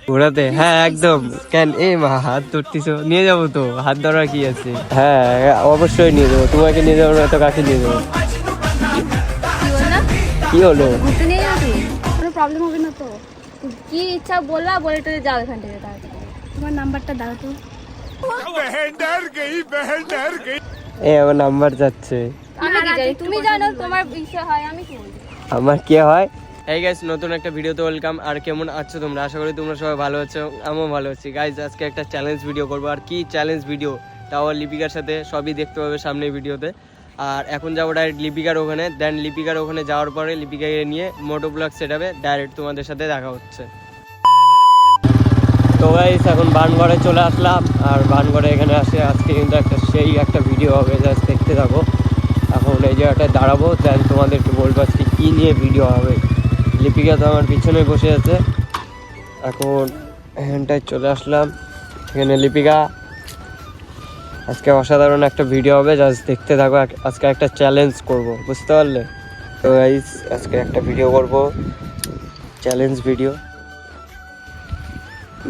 ঘোরাতে? হ্যাঁ একদম। কেন এই মা হাত ধরতিস, নিয়ে যাবো তো, হাত ধরার কি আছে? হ্যাঁ অবশ্যই নিয়ে যাবো, তোমাকে নিয়ে যাবো না তো কাকে নিয়ে যাবো? কি হলো? কোনো প্রবলেম হবে না তো? কি ইচ্ছা বললা, বলে তো যাও এখান থেকে। তোমার নাম্বারটা দাও তো। এ আমার নাম্বার যাচ্ছে। আমি কি জানি, তুমি জানো, তোমার বিষয় হয়, আমি কি বলবো? আমার কি হয়? এই গাইস, নতুন একটা ভিডিওতে ওয়েলকাম। আর কেমন আছো তোমরা? আশা করি তোমরা সবাই ভালো আছো, আমিও ভালো আছি। গাইস আজকে একটা চ্যালেঞ্জ ভিডিও করবো। আর কি চ্যালেঞ্জ ভিডিও, তাও লিপিকার সাথে, সবই দেখতে পাবে সামনের ভিডিওতে। আর এখন যাবো ডাইরেক্ট লিপিকার ওখানে। দেন লিপিকার ওখানে যাওয়ার পরে লিপিকাকে নিয়ে মোটো ব্লগ সেটআপে ডাইরেক্ট তোমাদের সাথে দেখা হচ্ছে। তো গাইস এখন বানগড়ে চলে আসলাম। আর বানগড়ে এখানে আসে আজকে কিন্তু একটা ভিডিও হবে, জাস্ট দেখতে থাকো। এখন এই জায়গাটায় দাঁড়াবো, দেন তোমাদেরকে বলবো আজকে কী নিয়ে ভিডিও হবে। লিপিকা তো আমার পিছনে বসে আছে। এখন এখানটায় চলে আসলাম, এখানে লিপিকা। আজকে অসাধারণ একটা ভিডিও হবে, জাস্ট দেখতে থাকো। আজকে একটা চ্যালেঞ্জ করব, বুঝতে পারলে? তো গাইস আজকে একটা ভিডিও করব, চ্যালেঞ্জ ভিডিও।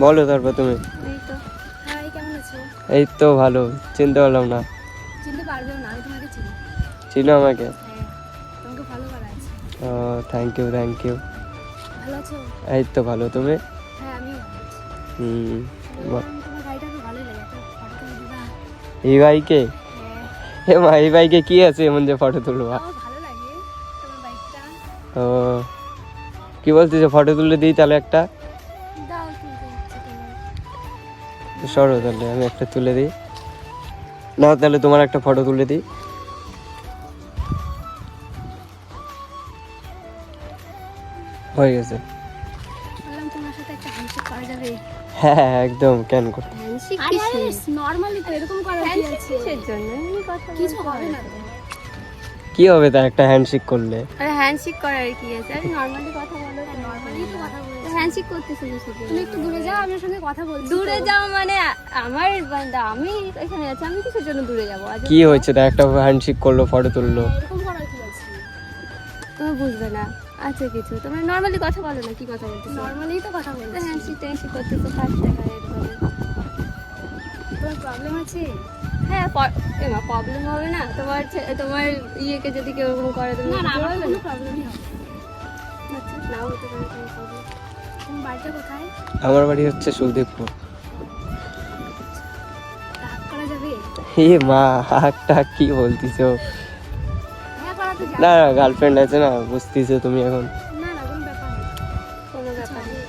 বলো তারপর তুমি। এই তো। হাই, কেমন আছো? এই তো ভালো। চিনতে পারলাম না। চিনতে পারবেও না, আমি তোমাকে চিনি। চিনো আমাকে? হ্যাঁ, তোমাকে ভালো করা আছে। ও থ্যাংক ইউ। ভালো আছো? এই তো ভালো, তুমি? হ্যাঁ, আমিও ভালো আছি। বল। তোমার গাড়িটা খুব ভালোই লাগে, একটা ফটো তুলে দিবা? এই বাইকে? হ্যাঁ, এ মা, এই বাইকে কি আছে এমন যে ফটো তুলবা? আমার ভালো লাগে তোমার বাইকটা। ও কি বলছিস, ফটো তুলে দিই তাহলে একটা? দাও, তুলতে ইচ্ছে তোমার। সরো তাহলে আমি একটা তুলে দিই। না তাহলে তোমার একটা ফটো তুলে দিই। হয়ে গেছে। বললাম তোমার সাথে একটা হ্যান্ডশেক করা যাবে? হ্যাঁ একদম। কেন করতে? হ্যান্ডশেক কিসের? নরমালি তো এরকম করা কি আছে? কিসের জন্য? এমনি কথা কিছু হবে না তো। কি হবে তা একটা হ্যান্ডশেক করলে? আরে হ্যান্ডশেক করার কি আছে? আরে নরমালি কথা বলো। নরমালি তো কথা বলছো। হ্যান্ডশেক করতেছো কিছু? তুমি একটু দূরে যাও, আমার সঙ্গে কথা বলছি। দূরে যাও মানে আমার বান্দা, আমি এখানে আছি, আমি কিসের জন্য দূরে যাব? কি হয়েছে তা একটা হ্যান্ডশেক করলো, ফটো তুললো? এরকম করার কি আছে? তুমি বুঝবে না। আচ্ছা কিছু, তোমরা নরমালি কথা বলো না, কি কথা বলতেছো? নরমালিই তো কথা বলছো। হ্যান্ডশেক টেন্সি করতেছো, ফার্স্ট দেখা এরকম। তোমার প্রবলেম আছে? হ্যাঁ, প্রবলেম হবে না? তোমার ইয়েকে যদি কেউ এরকম করে, তুমি না, আমার কোনো প্রবলেমই হবে না। আচ্ছা, নাও হতে পারে কোনো প্রবলেম। তোমার বাড়িটা কোথায়? আমার বাড়ি হচ্ছে সুদেবপুর। রাগ করা যাবে? এ মা, হাকটা কি বলতিছো? হ্যাঁ, করা তো যাবে। না গার্লফ্রেন্ড আছে না, বুঝতেছো তুমি এখন। না না, কোনো ব্যাপার নেই। কোনো ব্যাপার নেই।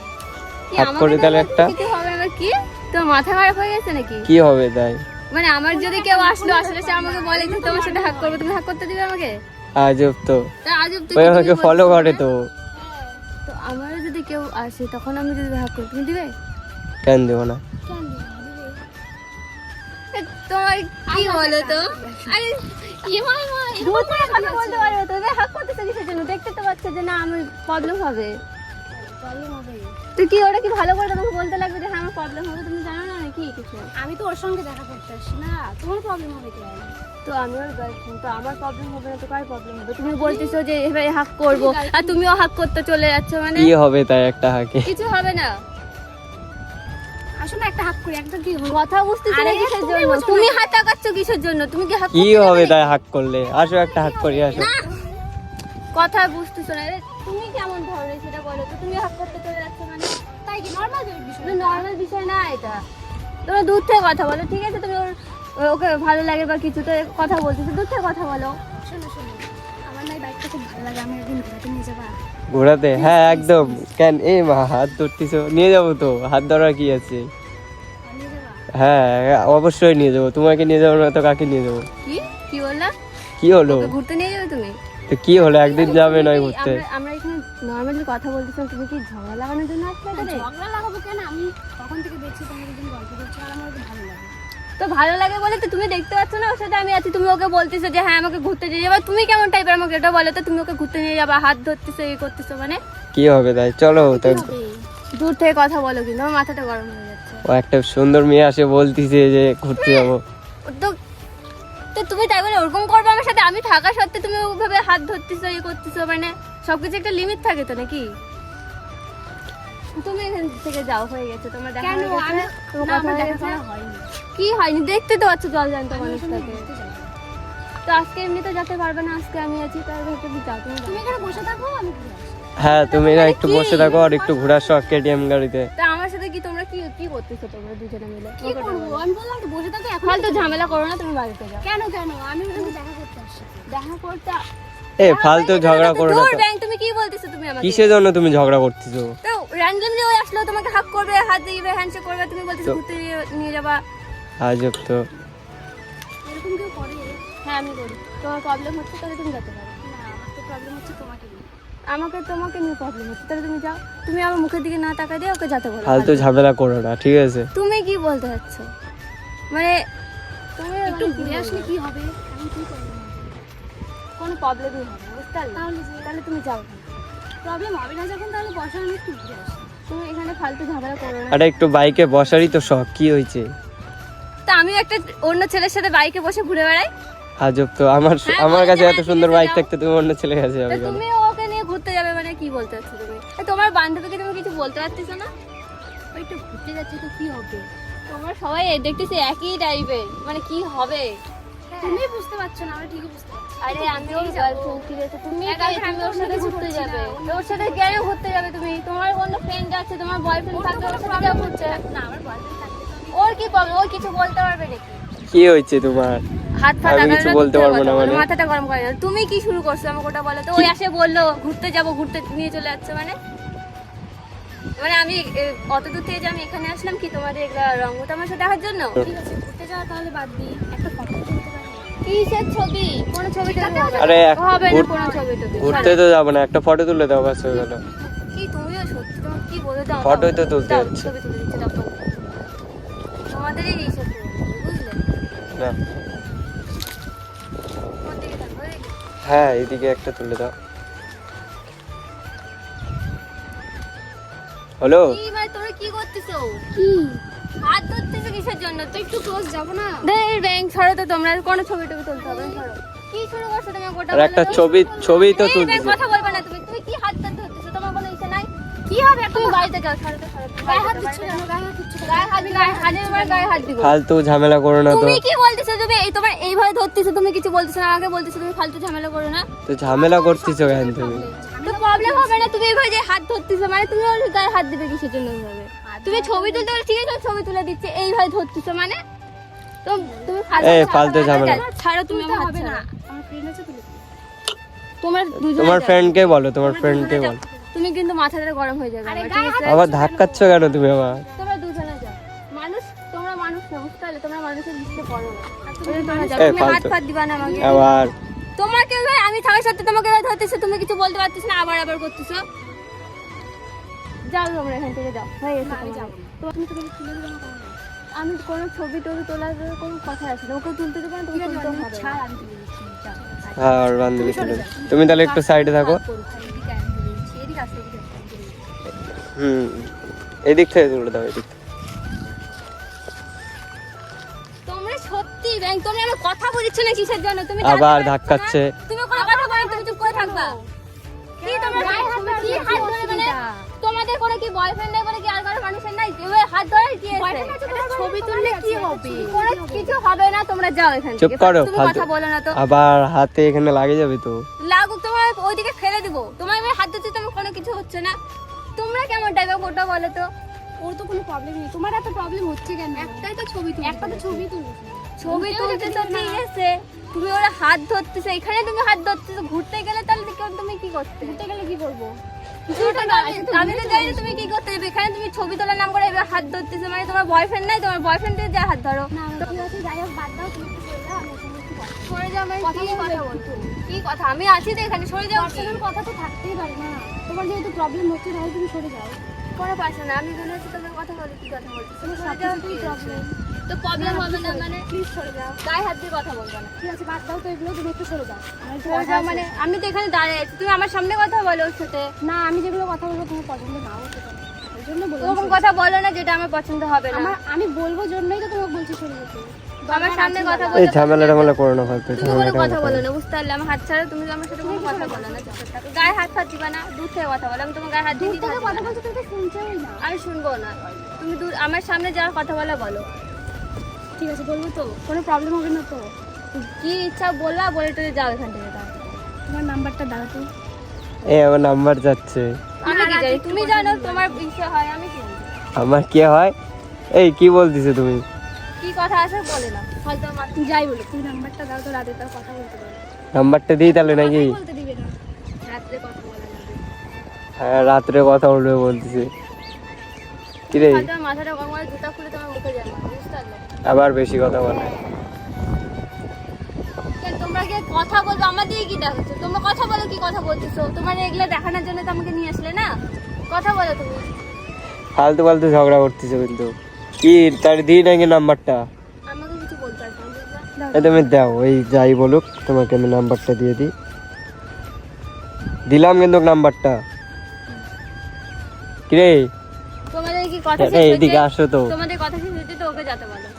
হাত করে তাহলে একটা। কিছু হবে না কি? তোমার মাথা খারাপ হয়ে গেছে নাকি? কি হবে তাই? মানে আমার যদি কেউ আসলে সে আমাকে বলে যে তোমার সাথে হাক করবে, তুমি হাক করতে দিবে আমাকে? আজব তো। তা আজব তো। ওই আমাকে ফলো করে তো। তো আমার যদি কেউ আসে তখন আমি যদি হাক করি, তুমি দিবে? কেন দেবো না? কেন দিবে? তোমার কি বলো তো? আরে দূর থেকে কথা বলতে পারবে তো? হাক করতেছে কিসের জন্য? দেখতে তো পাচ্ছে যে না আমার প্রবলেম হবে। তুই কি ওটা কি ভালো করে তোমাকে বলতে লাগবে যে হ্যাঁ আমার প্রবলেম হবে? তুমি জানো না নাকি কিছু? আমি তো ওর সঙ্গে দেখা করতে আসি না, তোমার প্রবলেম হবে কেন? তো আমি ওর গার্লফ্রেন্ড, তো আমার প্রবলেম হবে না তো কার প্রবলেম হবে? তুমি বলতেছো যে এভাবে হাক করব, আর তুমিও হাক করতে চলে যাচ্ছ, মানে কি হবে তাই একটা হাকে? কিছু হবে না। আসলে একটা হাক করি, একটা কি কথা বুঝতেছো না কিসের জন্য? তুমি হাত তাকাচ্ছ কিসের জন্য? তুমি কি হাক কি হবে তাই হাক করলে? আসো একটা হাক করি, আসো। কথা বুঝতেছো না? তুমি কেমন ধরনের সেটা বলো তো? তুমি হাক করতে চলে যাচ্ছ মানে তাই কি নরমাল বিষয়? নরমাল বিষয় না এটা। তোমরা দূর থেকে কথা বলো, ঠিক আছে? তুমি ওকে ভালো লাগে বা কিছু তো কথা বলতেছো, দূর থেকে কথা বলো। শোনো আমার না বাইকটা খুব ভালো লাগে, আমি একদিন ঘোরাতে নিয়ে যাবা? ঘোরাতে? হ্যাঁ একদম। কেন এই মা হাত ধরতিছো, নিয়ে যাবো তো, হাত ধরার কি আছে? নিয়ে যাবা? হ্যাঁ অবশ্যই নিয়ে যাবো, তোমাকে নিয়ে যাবো না তো কাকে নিয়ে যাবো? কি বললা? কি হলো? ওকে ঘুরতে নিয়ে যাবে তুমি? তো কি হলো, একদিন যাবে নয় ঘুরতে? আমরা এখানে নরমালি কথা বলতেছিলাম, তুমি কি ঝগড়া লাগানোর জন্য আসলে? ঝগড়া লাগাবো কেন? আমি তখন থেকে দেখছি তোমার একদিন গল্প করছো, আর আমার ভালো লাগে। তো ভালো লাগে বলে তো তুমি দেখতে পাচ্ছ না ওর সাথে আমি আছি, তুমি ওকে বলতেছো যে হ্যাঁ আমাকে ঘুরতে নিয়ে যাবে। তুমি কেমন টাইপের আমাকে এটা বলো তো? তুমি ওকে ঘুরতে নিয়ে যাবা, হাত ধরতেছো, এই করতেছো, মানে কি হবে তাই? চলো তো। দূর থেকে কথা বলো, কিন্তু আমার মাথাটা গরম হয়ে যাচ্ছে। ও একটা সুন্দর মেয়ে আসে বলতিছে যে ঘুরতে যাবো। তো তো তুমি তাই বলে ওরকম করবে আমার সাথে? আমি থাকা সত্ত্বে তুমি ওভাবে হাত ধরতেছো, এই করতেছো, মানে সবকিছু একটা লিমিট থাকে তো নাকি? তুমি এখান থেকে যাও, হয়ে গেছে তোমার দেখা কেন? হয়ে গেছে, আমি- তোমার না, কথা আমার হয়ে দেখা গেছে। করা হয়নি। কি হয়নি? দেখতে তো পাচ্ছ জল জ্যান্ত আমি ওখানে মানুষটাকে। ঘুরতে যাই। তো আজকে এমনি তো যেতে পারবে না, আজকে আমি আছি, তাই ভেবে তুমি যাও, তুমি যাও। তুমি এখানে বসে থাকো, আমি ঘুরে আসি। হ্যাঁ তুমি না একটু কি? বসে থাকো আর একটু ঘুরে আসো কেটিএম গাড়িতে। তা আমার সাথে কি তোমরা কি কি করতেছো তোমরা দুজনে মিলে? কি করবো? আমি বললাম একটু বসে থাকো, এখন ফালতু ঝামেলা করো না, তুমি বাড়িতে যাও। কেন কেন? আমি ওখানে দেখা করতে আসছি। দেখা করতে এ ফালতু ঝগড়া করো না দূর তো। ব্যাং, তুমি কি বলতেছো তুমি আমাকে? কিসের জন্য তুমি ঝগড়া করতেছো? তো র্যান্ডমলি ওই আসলো, তোমাকে হাক করবে, হাত দিবে, হ্যান্ডশেক করবে, তুমি বলতেছো তো- ঘুরতে নিয়ে যাবা। আজব তো। এরকম কেউ করে? হ্যাঁ আমি করি। তোমার প্রবলেম হচ্ছে তাহলে তুমি যেতে পারো। না, আমার তো প্রবলেম হচ্ছে তোমাকে নিয়ে। তোমাকে নিয়ে প্রবলেম হচ্ছে, তাহলে তুমি যাও। তুমি আমার মুখের দিকে না তাকাই দিয়ে ওকে যেতে বলো। ফালতু ঝামেলা করো না, ঠিক আছে? তুমি কি বলতে চাচ্ছ? মানে তুমি একটু মানে কি ঘুরে আসলে বলবো? কি হবে? আমি কি করবো? কোনো প্রবলেমই হবে না, বুঝতে পারলে? তাহলে যে তাহলে তুমি যাও। প্রবলেম হবে না যখন, তাহলে বসো, আমি একটু ঘুরে আসি। তুমি এখানে ফালতু ঝামেলা করো না। আরে একটু বাইকে বসারই তো শখ, কি হয়েছে? তা আমি একটা অন্য ছেলের সাথে বাইকে বসে ঘুরে বেড়াই। আজব তো। আমার হ্যাঁ, আমার বলে কাছে যে এত হ্যাঁ, সুন্দর ঠিক আছে, বাইক যাও। থাকতে তুমি অন্য ছেলে কাছে তা যাবে কেন? তুমি ওকে নিয়ে ঘুরতে যাবে মানে কি বলতে চাচ্ছ তুমি? তোমার বান্ধবীকে তুমি কিছু বলতে পারতেছো না? ওই একটু ঘুরতে যাচ্ছি তো কি হবে? তোমরা সবাই দেখতেছি একই টাইপের, মানে কি হবে? তুমি বুঝতে পারছো না, আমরা ঠিকই বুঝতে পারছি। আরে আমি ওর গার্লফ্রেন্ড, ঠিক আছে? তুমি হ্যাঁ, কে? girlfriend, তুমি ওর অন্য সাথে কিছু ঘুরতে করছি যাবে? না, ওর সাথে কেন ঘুরতে যাবে তুমি? তোমার অন্য ফ্রেন্ড আছে, তোমার বয়ফ্রেন্ড থাকবে, ওর সাথে কেউ ঘুরতে যাবে? না, আমার বয়ফ্রেন্ড থাকবে তো ওর কি প্রবলেম? ওর কিছু বলতে পারবে নাকি? কি হয়েছে তোমার? হাত পা আমি লাগানো কিছু না, বলতে ঘুরতে পারবো না যাবো, মানে? মাথাটা গরম করে না। তুমি কি শুরু করছো আমাকে ওটা বলো তো? ওই এসে বললো ঘুরতে যাবো, ঘুরতে নিয়ে চলে যাচ্ছে মানে? মানে আমি অত দূর থেকে যে আমি এখানে আসলাম কি তোমাদের এগুলা রঙ্গ তামাশা দেখার জন্য? ঠিক আছে, ঘুরতে যাওয়া তাহলে বাদ দিই, একটা ফটো তুলতে পারি? কিসের ছবি? কোনো ছবি টবি হবে না। আরে হবে না ঘুর- কোনো ছবি টবি। ঘুরতে তো যাবো না, একটা ফটো তুলে দাও, বাস হয়ে গেল। কি তুমিও সত্যি, তোমার কি বলে দাও? Photo-ই তো দাও, তুলতে দাও, হচ্ছে। ছবি তুলে দিচ্ছি, দাও, দাও। তোমাদেরই এইসব প্রবলেম, বুঝলে? না কোন দিকে থাকবো? এদিকে? হ্যাঁ এদিকে একটা তুলে দাও। হলো? কি মানে তোমরা কি করতেছো? কি? হাত ধরতেছো কিসের জন্য? তুই একটু ক্লোজ যাবো না? ব্যাংক ছড়ো তো, তোমরা কোনো ছবি টবি তুলতে হবে না, ছড়ো। কি শুরু করছো তুমি গোটা আর একটা ছবি ছবি তো এই তুলতে ব্যাংক কথা বলবে না তুমি। তুমি কি হাত ধরতেছো? তোমার কোনো ইচ্ছা নাই? কি হবে এখন? তুমি বাড়িতে যাও, ছড়ো তো, ছড়ো তো, গায়ে হাত বাড়িতে দিচ্ছ যাও, কেন? গায়ে হাত দিচ্ছ কেন? গায়ে হাত দিলে হাজার বার গায়ে হাত দিব। ফালতু ঝামেলা করো না তো। তুমি কি বলতেছো? তুমি এই তোমার এইভাবে ধরতেছো, তুমি কিছু বলতেছো না, আমাকে বলতেছো তুমি ফালতু ঝামেলা করো না। তো ঝামেলা করতেছো কেন তুমি? তো প্রবলেম হবে না? তুমি এইভাবে যে হাত ধরতেছো মানে তুমি ওর গায়ে হাত দিবে কিসের জন্য এইভাবে? তুমি ছবি তুলতে হলে ঠিক আছে, আমি ছবি তুলে দিচ্ছি, এইভাবে ধরতেছো মানে? তো তুমি এই ফালতু ঝামেলা। ছাড়ো তুমি তুলতে আমার হাত হবে না, ছাড়ো। আমার ফ্রেন্ড আছে, তুলে দিই। তোমার দুজনে তোমার যাও। ফ্রেন্ডকে বলো, তোমার তোমরা ফ্রেন্ডকে দুজনে বলো। যাও। তুমি কিন্তু মাথাটা গরম হয়ে যাবে আরে আমার, গায়ে ঠিক আছে? আবার ধাক্কাচ্ছ কেন তুমি আবার? তোমরা দুজনে যাও। মানুষ, তোমরা মানুষ না, বুঝতে পারলে? তোমরা মানুষের লিস্টে পড়ো না। তোমরা যাও। এই তুমি হাত ফালতু। ফাত দিবা না আমাকে। আবার তোমাকে ভাই আমি থাকা সত্ত্বে তোমাকে ভাই ধরতেছো, তুমি কিছু বলতে পারতেছো না, আবার করতেছো। যাও তোমরা এখান থেকে যাও, হয়ে গেছে আমি তোমার। যাবো না। তুমি তো বলে তুলে দিবে না কেন? আমি কোনো ছবি টবি তোলার কোনো কথা আছে না, ওকে তুলতে দেবো না, তুমি ঠিক আছে, তুলতেও বান্ধবী, হবে না। ছাড়, আমি তুলে দিচ্ছি, যাও। হ্যাঁ আর বান্ধবী তুলে দাও। তুমি তাহলে একটু সাইডে থাকো। এদিকে আমি তুলে দিচ্ছি, এদিকে আসো, এদিকে আসো, আমি তুলে দিচ্ছি। হুম এদিক থেকে তুলে দাও, এদিক থেকে। তোমরা সত্যি ব্যাংক, তোমরা আমার কথা বলছো না কিসের জন্য? তুমি আবার জানতে পারছো ধাক্কাচ্ছে। না? তুমি কোনো কথা বলো, তুমি চুপ করে থাকবা। কি তোমরা গায়ে হাত ধরে কি কি হাত ধরে মানে? অসুবিধা? তোমাদের কোনো কি বয়ফ্রেন্ড নাই, কোনো কি আর কারো মানুষের নাই? এভাবে হাত ধরে কি আছে? Boyfriend আছে, তোমার ছবি তুললে কি হবে? কোনো কিছু হবে না, তোমরা যাও এখান থেকে। চুপ করো, তুমি ফালতু। কথা বলো না তো। আবার হাতে এখানে লাগে যাবে তো। লাগুক, তোমার ওইদিকে ফেলে দিব। তোমার এবার হাত ধরতে তোমার কোনো কিছু হচ্ছে না। তোমরা কেমন টাইপের ওটা বলো তো? ওর তো কোনো প্রবলেম নেই, তোমার এত প্রবলেম হচ্ছে কেন? একটাই তো ছবি তুলি, একটা তো ছবি তুলেছি। ছবি তুলতে তো ঠিক আছে, তুমি ওরা হাত ধরতেছো, এখানে তুমি হাত ধরতেছো, ঘুরতে গেলে তাহলে তুমি কি করতে? ঘুরতে গেলে কি করবো? আমি তো জানি না তুমি কি করতে যাবে। এখানে তুমি ছবি তোলার নাম করে এবার হাত ধরতেছো, মানে তোমার বয়ফ্রেন্ড নাই? তোমার বয়ফ্রেন্ডের যা হাত ধরো। না, আমার ঠিক আছে, যাই হোক, বাদ দাও, তুমি একটু সরে যাও, আমি ওখানে একটু কথা বলবো। সরে যাও মানে কথা কি বলবো কথা একটু। বলছো? কি কথা? আমি আছি তো এখানে, সরে যাও। পার্সোনাল কথা তো থাকতেই পারে না, তোমার যেহেতু প্রবলেম হচ্ছে তাহলে তুমি সরে যাও। কোনো পারছো না, আমি এখানে আছি, তোমার কথা বলে কি কথা বলছো? তুমি তোমার সরে যাও, সবকিছুতেই প্রবলেম। তো প্রবলেম হবে না মানে? প্লিজ সরে যাও। গায়ে হাত দিয়ে কথা বলবো না। ঠিক আছে, বাদ দাও তো এগুলো, তুমি একটু সরে যাও। আমার একটু সরে কথা যাও আছে। মানে? আমি তো এখানে দাঁড়িয়ে আছি, তুমি আমার সামনে কথা বলো ওর সাথে। না, আমি যেগুলো কথা বলবো তোমার পছন্দ নাও হতে পারে, ওই জন্য বললাম ওরকম সরে কথা বলো না যেটা আমার পছন্দ হবে যাও। না। আমি বলবো জন্যই তো তোমাকে বলছি সরে যেতে। আমার সামনে কথা এই বলতে ঝামেলা টামেলা করো না ফালতু তুমি কোনো কথা বলো না, বুঝতে পারলে? আমার হাত ছাড়ো, তুমি আমার সাথে কোনো কথা বলো না। চুপচাপ থাকো। গায়ে হাত ফাত দিবা না, দূর থেকে কথা বলো। আমি তোমার গায়ে হাত দিয়ে কথা বলছো, তুমি তো শুনছোই না। আমি শুনবো না, তুমি দূর আমার সামনে যা কথা বলে বলো। ঠিক আছে বলবো তো, কোনো প্রবলেম হবে না তো? কি ইচ্ছা বলবা, বলে টলে যাও এখান থেকে। তোমার নাম্বারটা দাও তো। এই আমার নাম্বার যাচ্ছে। আমি কি জানি? তুমি জানো তোমার ইচ্ছে হয়, আমি কি জানি? আমার কি হয়? এই কি বলতিছো তুমি? কি কথা আছে বলে না, হয়তো আমার যাই বলো, তুমি নাম্বারটা দাও তো, রাতে তার কথা বলতে পারো। নাম্বারটা দিই তাহলে নাকি? বলতে দিবে না। রাত্রে কথা বলে না। হ্যাঁ রাত্রে কথা বলবে বলতেছে। কি রে হয়তো মাথাটা গরম করে জুতা খুলে তোমার মুখে যাবে, বুঝতে পারলে? আবার বেশি কথা বলে? কেন তোমরা কি কথা বলবো? আমার দিকে কি দেখাচ্ছ? তোমরা কথা বলো, কি কথা বলতেছো? তোমার এগুলো দেখানোর জন্য তো আমাকে নিয়ে আসলে না। কথা বলো তুমি। ফালতু ফালতু ঝগড়া করতেছো কিন্তু। কি তার দিই নাকি নাম্বারটা? আমাকে কিছু বলতে আসবে না, বুঝলা? এই তুমি দাও, ওই যাই বলুক তোমাকে আমি নাম্বারটা দিয়ে দিই। দিলাম কিন্তু নাম্বারটা। কি রে তোমাদের কি কথা শেষ এই হয়েছে? এদিকে আসো তো। তোমাদের কথা শেষ হয়েছে তো ওকে যেতে বলো।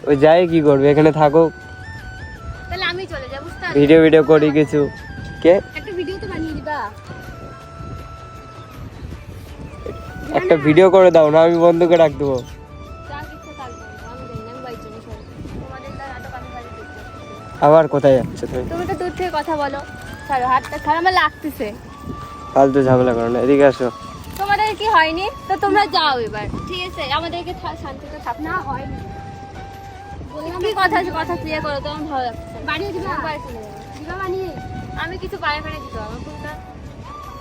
ওই যাই কি করবে, এখানে থাকো, তাহলে আমি চলে যাবো, বুঝতে পারলে? ভিডিও করি কিছু। কে একটা ভিডিও তো বানিয়ে দিবা। একটা ভিডিও করে দাও না, আমি বন্ধুকে ডাক দেবো। যা কিছু কাল করবো, আমি জানি না, আমি বাড়ি চলে যাবো। তোমাদের তার এত কথা বাড়ি দেখতে। আবার কোথায় যাচ্ছ তুমি? তুমি তো দূর থেকে কথা বলো। ছাড়ো হাতটা, ছাড়ো, আমার লাগতেছে। ফালতু ঝামেলা করো না, এদিকে আসো। তোমাদের কি হয়নি তো তোমরা যাও এবার, ঠিক আছে? আমাদেরকে শান্তিতে থাক না হয়। কি কথা আছে, কথা ক্লিয়ার করো তো, আমার ভালো লাগছে। বানিয়ে দিবা। আমি বাড়ি চলে যাবো। দিবা বানিয়ে। আমি কিছু বাইরে বাইরে দিতে আমার কোনটা?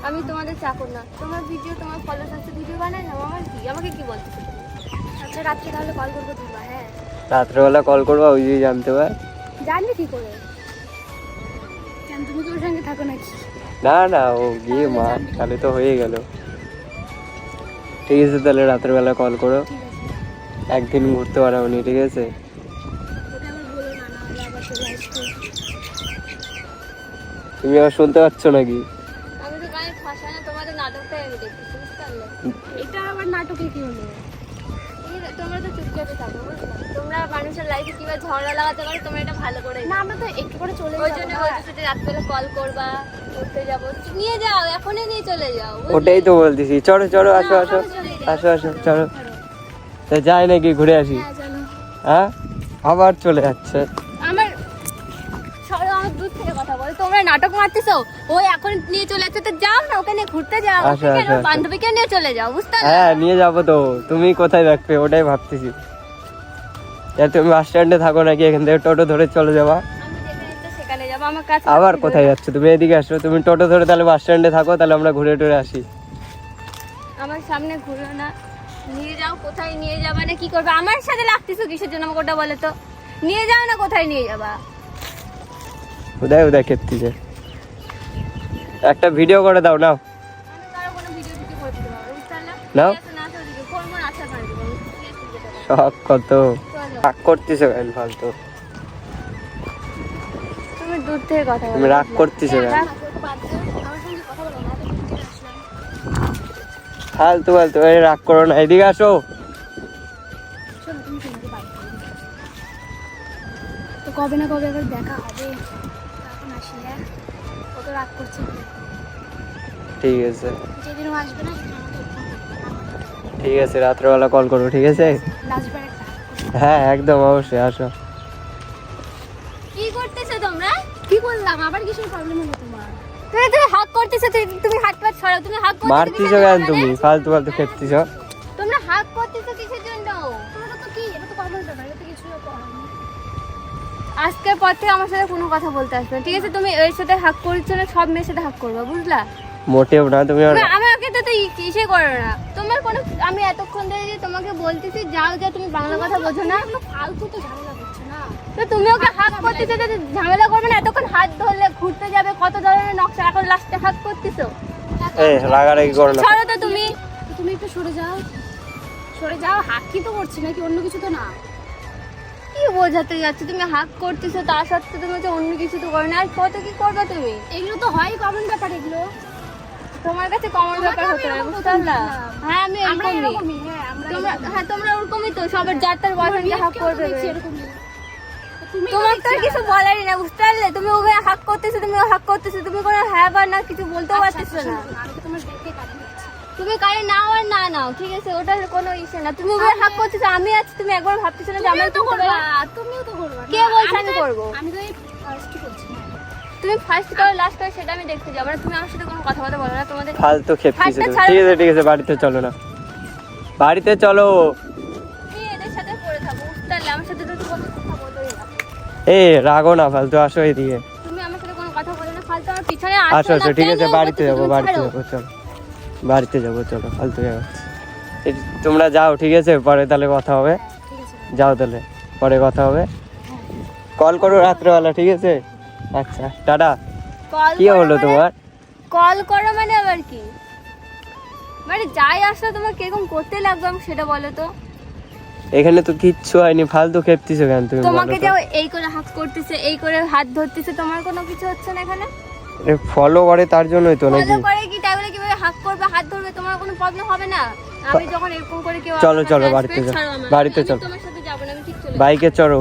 আমি তোমাদের চাকর না। তোমার ভিডিও, তোমার ফলোয়ার্স আছে, ভিডিও বানাই না। আমার কি, আমাকে কি বলতেছো তুমি? আচ্ছা রাত্রে তাহলে কল করবো দিবা। হ্যাঁ রাত্রেবেলা কল করবা, ওই যে জানতে পার। জানবি কি করে? কেন তুমি তোর সঙ্গে থাকো নাকি? না না, ও গিয়ে মা তাহলে তো হয়ে গেল। ঠিক আছে তাহলে রাত্রেবেলা কল করো, ঠিক আছে। একদিন ঘুরতে পারাবনি, ঠিক আছে? ওটা আবার বলো না, না হলে আবার চলে আসবে। তুমি আবার শুনতে পাচ্ছ নাকি? আমি তো গায়ে ফাঁসা না, তোমাদের নাটকটাই আমি দেখতেছি, বুঝতে পারলে? এটা আবার নাটকে কি হলো? তোমরা তো চুপচাপে থাকো, বুঝলে? তোমরা মানুষের লাইফে কিভাবে ঝগড়া লাগাতে পারো, তোমরা এটা ভালো করে না আমরা তো একটু করে চলে ওই যাবো। জন্য বলতেছি যে রাত্রেবেলা কল করবা, ঘুরতে যাবো, নিয়ে যাও, এখনই নিয়ে চলে যাও, বুঝলে? ওটাই তো বলতেছি, চলো চলো আসো না, আসো আমি চলে যাই। আসো আসো চলো। তা যাই নাকি ঘুরে আসি? হ্যাঁ চলো। হ্যাঁ আবার চলে যাচ্ছে। আমার সবাই আমার দূর থেকে কথা বলে, তোমরা নাটক মারতেছো। ও এখন নিয়ে চলে যাচ্ছে, তো যাও না, ওকে নিয়ে ঘুরতে যাও। আসো, ওকে আসো, আসো। বান্ধবীকে নিয়ে চলে যাও, বুঝতে পারলে? হ্যাঁ নিয়ে যাবো তো, তুমি কোথায় রাখবে ওটাই ভাবতেছি। তুমি বাস স্ট্যান্ডে থাকো নাকি, এখান থেকে টোটো ধরে চলে যাবা? আমি যেখানে ইচ্ছা সেখানে যাবো, আমার কাছে আবার কোথায় যাচ্ছ তুমি? এদিকে আসো, তুমি টোটো ধরে তাহলে বাস স্ট্যান্ডে থাকো, তাহলে আমরা ঘুরে টুরে আসি। আমার সামনে ঘুরো না, নিয়ে যাও। কোথায় নিয়ে যাবা না কি করবে? আমার সাথে লাগতেছো কিসের জন্য আমাকে ওটা বলে তো? নিয়ে যাও না, কোথায় নিয়ে যাবা? উদয় উদয় খেতেছে। একটা ভিডিও করে দাও নাও। আমি কারো কোনো ভিডিও টিডিও করতে পারবো না, বুঝতে পারলে? নাও। ঠিক আছে, না তো দিবে, ফোন মন আচ্ছা করে দিবো, ঠিক আছে, যেতে পারো। শখ কত চলো। রাগ করতেছো কেন ফালতু? তুমি দূর থেকে কথা বলো, তুমি রাগ বুঝলে? করতেছো কেন? রাগ- বাদ দাও, আমার সঙ্গে কথা বলো না, এত দূর থেকে আসলাম। ফালতু ফালতু এই রাগ করো না, এদিকে আসো। শোনো তুমি তোমাকে বাড়ি তো কবে না কবে আবার দেখা হবে। এখন আসি। হ্যাঁ ও তো রাগ করছে। ঠিক আছে যেদিন ও আসবে না সেদিন আমাকে ফোন করবে। ঠিক আছে, রাত্রেবেলা কল করো, ঠিক আছে? লাস্টবার একটা হ্যাঁ একদম অবশ্যই আসো। কি করতেছো তোমরা? কি করলাম? আবার কিসের প্রবলেম হলো তোমার? তুমি হাত করতেছো, তুমি হাত পাত ছড়াও, তুমি হাত করতেছো মারতেছো কেন তুমি? ফালতু ফালতু খেতেছো। তোমরা হাত করতেছো কিসের জন্য? তোমার তো কি, এটা তো কমন ব্যাপার, এটা তো কিছু হয়নি। আজকের পর থেকে আমার সাথে কোনো কথা বলতে আসবে না, ঠিক আছে? তুমি এর সাথে হাক করছো না, সব মেয়ের সাথে হাক করবা, বুঝলা? মোটেও না, তুমি তুমি আমাকে তো কিসে করো না। তোমার কোনো, আমি এতক্ষণ ধরে যে তোমাকে বলতেছি যাও যা, তুমি বাংলা কথা বোঝো না। এগুলো ফালতু তো ঝামেলা করছে না। তো তুমি ওকে হাক করতেছো, তো ঝামেলা করবে না? এতক্ষণ হাত ধরলে, ঘুরতে যাবে, কত ধরনের নকশা, এখন লাস্টে হাক করতেছো। এই রাগারাগি করো না। ছাড়ো তো তুমি। তো তুমি একটু সরে যাও, সরে যাও। হাত কি তো করছি নাকি, অন্য কিছু তো না। কি বোঝাতে যাচ্ছে? তুমি হাক করতেছো, তা সত্ত্বেও তুমি হচ্ছে অন্য কিছু তো করো না। আর কত কি করবে তুমি? এগুলো তো হয় কমন ব্যাপার এগুলো। তোমার কাছে কমন ব্যাপার হতে পারে, বুঝতে পারলা? হ্যাঁ আমি আমরা এরকমই। এরকমই। হ্যাঁ আমরা তোমরা, হ্যাঁ তোমরা ওরকমই তো, সবার যার তার বয়ফ্রেন্ডকে হাক করবে। এরকমই। তুমি তোমার তো আর কিছু বলারই না, বুঝতে পারলে? তুমি ওকে হাক করতেছো, তুমি হাক করতেছো, তুমি কোনো হ্যাঁ বা না কিছু বলতেও পারতেছো না। আমি তো তোমার দেখে কাটে দিচ্ছি। তুমি কারে নাও আর না নাও, ঠিক আছে, ওটার কোনো ইস্যু না। তুমি ওকে হাক করতেছো, আমি আছি, তুমি একবার ভাবতেছো না যে আমি তুমিও তো করবা, তুমিও তো করবা। কে বলছে আমি করবো? আমি তো এই ফার্স্ট করছি। তুমি ফার্স্ট করো লাস্ট করো সেটা আমি দেখতে যাবো না। তুমি আমার সাথে কোনো কথা বলতে বলো না। তোমাদের ফালতু খেপতিছো হাতটা তুমি। ছাড়ো। ঠিক আছে ঠিক আছে, বাড়িতে চলো না, বাড়িতে চলো। তুমি এদের সাথে পড়ে থাকো, বুঝতে পারলে? আমার সাথে তো কোনো কথা বলোই না। এ রাগো না, ফালতু আসো এদিকে। তুমি আমার সাথে কোনো কথা বলো না, ফালতু আমার পিছনে আসো আসো, ঠিক আছে, বাড়িতে যাবো, তুমি বাড়িতে ছাড়ো। যাবো, চলো বাড়িতে যাবো, চলো ফালতু যাবো। তোমরা যাও, ঠিক আছে, পরে তাহলে কথা হবে। ঠিক আছে। যাও তাহলে, পরে কথা হবে। কল করো রাত্রেবেলা, ঠিক আছে? আচ্ছা টাটা। কল কি হলো তোমার? কল করো মানে আবার কি? মানে যাই আসলে তোমার কিরকম করতে লাগবে আমি সেটা বলো তো। এখানে তো কিচ্ছু হয়নি, ফালতু খেপতিছো কেন তুমি? তোমাকে যে এই করে হাত করতেছে, এই করে হাত ধরতেছে, তোমার কোনো কিছু হচ্ছে না এখানে? ফলো করে তার জন্যই তো নাকি? ফলো করে কি তাই বলে কিভাবে হাত করবে, হাত ধরবে, তোমার কোনো প্রবলেম হবে না? আমি যখন এরকম করে কেউ চলো, আমার চলো, কাছে বাড়িতে আসবে, যাও, ছাড়ো আমাকে। বাড়িতে আমি চলো। তোমার সাথে যাবো না, আমি ঠিক চলে বাইকে চড়ো,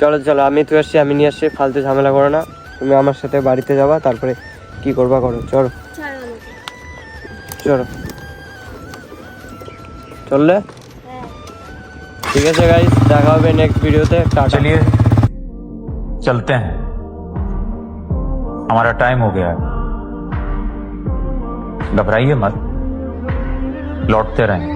চলো চলো, আমি তো আসছি, আমি নিয়ে আসছি, ফালতু ঝামেলা করো না। তুমি আমার সাথে বাড়িতে যাবা, তারপরে কি করবা করো, চলো ছাড়ো আমাকে। চলো। চললে হ্যাঁ। ঠিক আছে গাইস, দেখা হবে নেক্সট ভিডিওতে। টাটা। चलिए चलते हैं, हमारा टाइम हो गया है। घबराइए मत, लौटते रहेंगे।